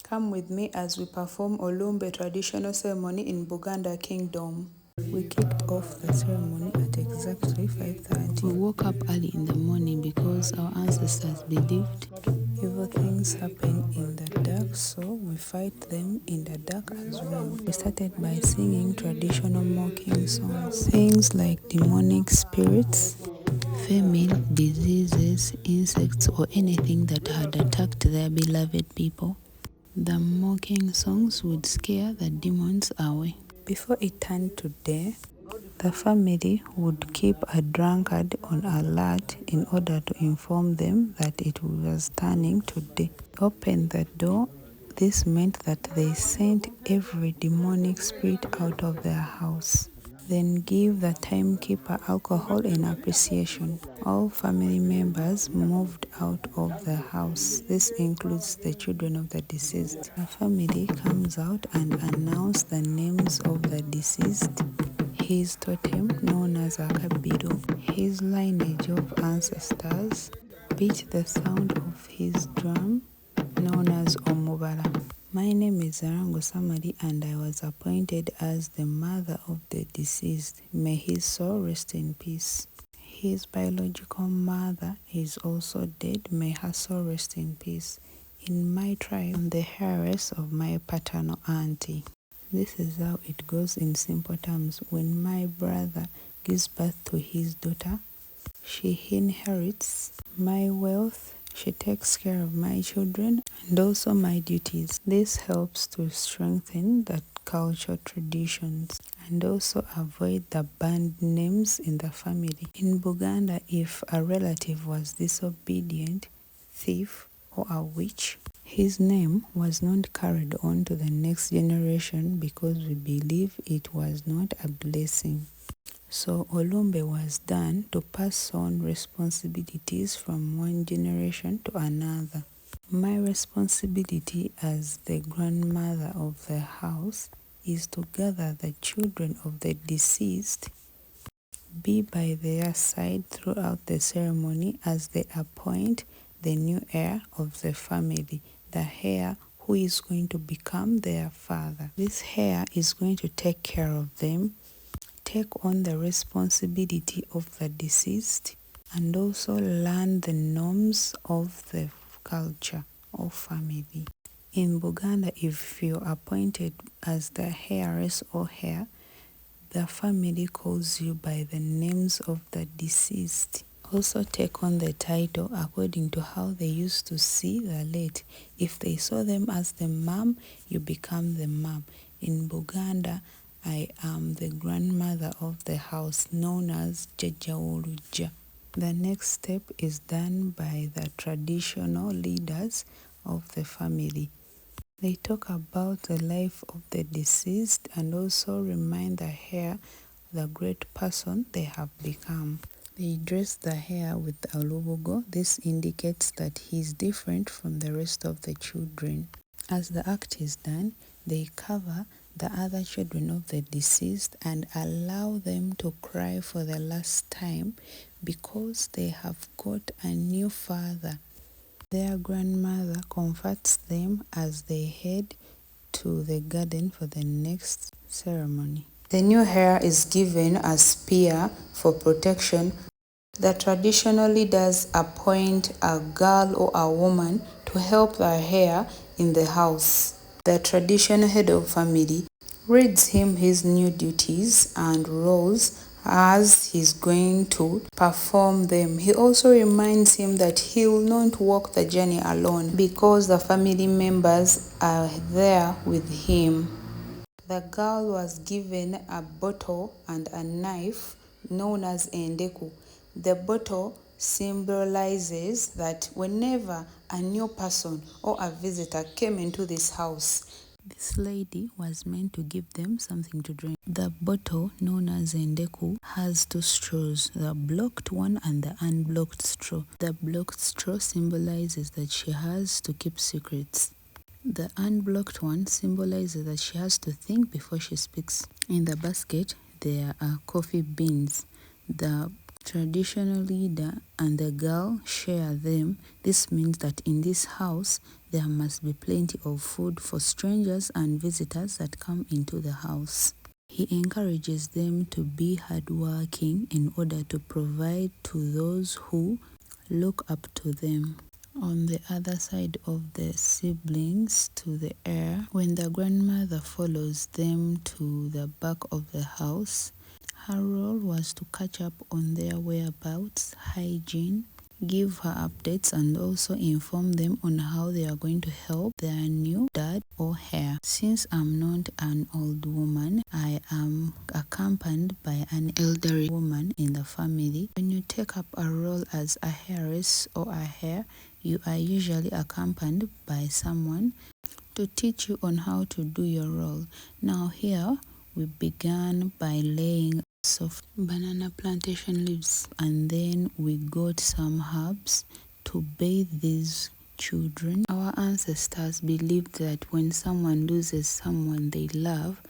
Come with me as we perform olumbe traditional ceremony in Buganda Kingdom. We kicked off the ceremony at exactly 5:30. We woke up early in the morning because our ancestors believed evil things happen in the dark, so we fight them in the dark as well. We started by singing traditional mocking songs. Things like demonic spirits, famine, diseases, insects, or anything that had attacked their beloved people. The mocking songs would scare the demons away. Before it turned to day, the family would keep a drunkard on alert in order to inform them that it was turning to day. Open the door. This meant that they sent every demonic spirit out of their house. Then give the timekeeper alcohol in appreciation. All family members moved out of the house. This includes the children of the deceased. The family comes out and announces the names of the deceased, his totem known as a kabiru, his lineage of ancestors, beat the sound of his drum known as omubala. My name is Zarango Samari and I was appointed as the mother of the deceased. May his soul rest in peace. His biological mother is also dead. May her soul rest in peace. In my tribe, I'm the heiress of my paternal auntie. This is how it goes in simple terms. When my brother gives birth to his daughter, she inherits my wealth. She takes care of my children and also my duties. This helps to strengthen the cultural traditions and also avoid the bad names in the family. In Buganda, if a relative was disobedient, thief, or a witch, his name was not carried on to the next generation because we believe it was not a blessing. So olumbe was done to pass on responsibilities from one generation to another. My responsibility as the grandmother of the house is to gather the children of the deceased, be by their side throughout the ceremony as they appoint the new heir of the family, the heir who is going to become their father. This heir is going to take care of them, take on the responsibility of the deceased, and also learn the norms of the culture or family. In Buganda, if you're appointed as the heiress or heir, the family calls you by the names of the deceased. Also take on the title according to how they used to see the late. If they saw them as the mom, you become the mom. In Buganda, I am the grandmother of the house known as Jajawoluja. The next step is done by the traditional leaders of the family. They talk about the life of the deceased and also remind the heir the great person they have become. They dress the heir with olubugo. This indicates that he is different from the rest of the children. As the act is done, they cover the other children of the deceased and allow them to cry for the last time because they have got a new father. Their grandmother comforts them as they head to the garden for the next ceremony. The new heir is given a spear for protection. The traditional leaders appoint a girl or a woman to help the heir in the house. The traditional head of family reads him his new duties and roles as he's going to perform them. He also reminds him that he will not walk the journey alone because the family members are there with him. The girl was given a bottle and a knife known as endeku. The bottle symbolizes that whenever a new person or a visitor came into this house, this lady was meant to give them something to drink. The bottle, known as endeku, has two straws, the blocked one and the unblocked straw. The blocked straw symbolizes that she has to keep secrets. The unblocked one symbolizes that she has to think before she speaks. In the basket, there are coffee beans. The traditional leader and the girl share them. This means that in this house, there must be plenty of food for strangers and visitors that come into the house. He encourages them to be hardworking in order to provide to those who look up to them. On the other side of the siblings to the heir, when the grandmother follows them to the back of the house, her role was to catch up on their whereabouts, hygiene, give her updates, and also inform them on how they are going to help their new dad or heir. Since I'm not an old woman, I am accompanied by an elderly woman in the family. When you take up a role as a heiress or a heir, you are usually accompanied by someone to teach you on how to do your role. Now here, we began by laying soft banana plantation leaves, and then we got some herbs to bathe these children. Our ancestors believed that when someone loses someone they love,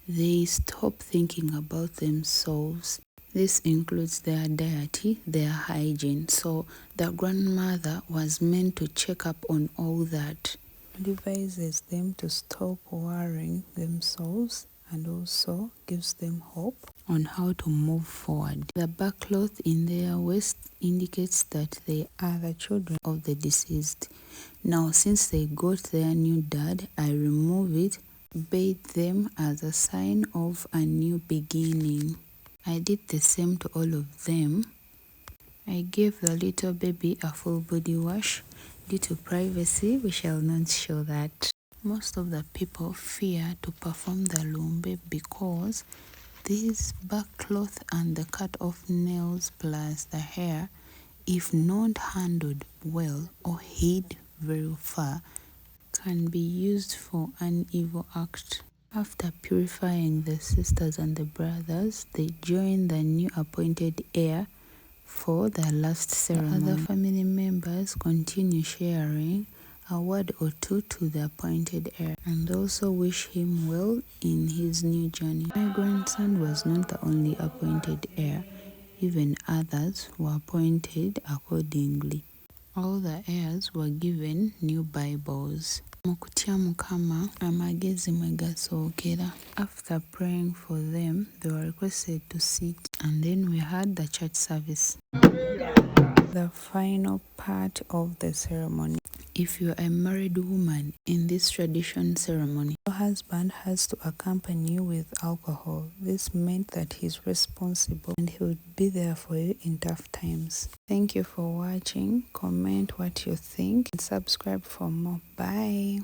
they stop thinking about themselves. This includes their diet, their hygiene. So the grandmother was meant to check up on all that. Advises them to stop worrying themselves and also gives them hope on how to move forward. The back cloth in their waist indicates that they are the children of the deceased. Now, since they got their new dad, I remove it, bathe them as a sign of a new beginning. I did the same to all of them. I gave the little baby a full body wash. Due to privacy, we shall not show that. Most of the people fear to perform the olumbe because this back cloth and the cut off nails plus the hair, if not handled well or hid very far, can be used for an evil act. After purifying the sisters and the brothers, they join the new appointed heir for the last ceremony. The other family members continue sharing a word or two to the appointed heir and also wish him well in his new journey. My grandson was not the only appointed heir, even others were appointed accordingly. All the heirs were given new Bibles. Mukutya Mukama amagezi mwe gasookera. After praying for them, they were requested to sit, and then we had the church service. The final part of the ceremony. If you are a married woman in this tradition ceremony, your husband has to accompany you with alcohol. This meant that he's responsible and he would be there for you in tough times. Thank you for watching. Comment what you think and subscribe for more. Bye.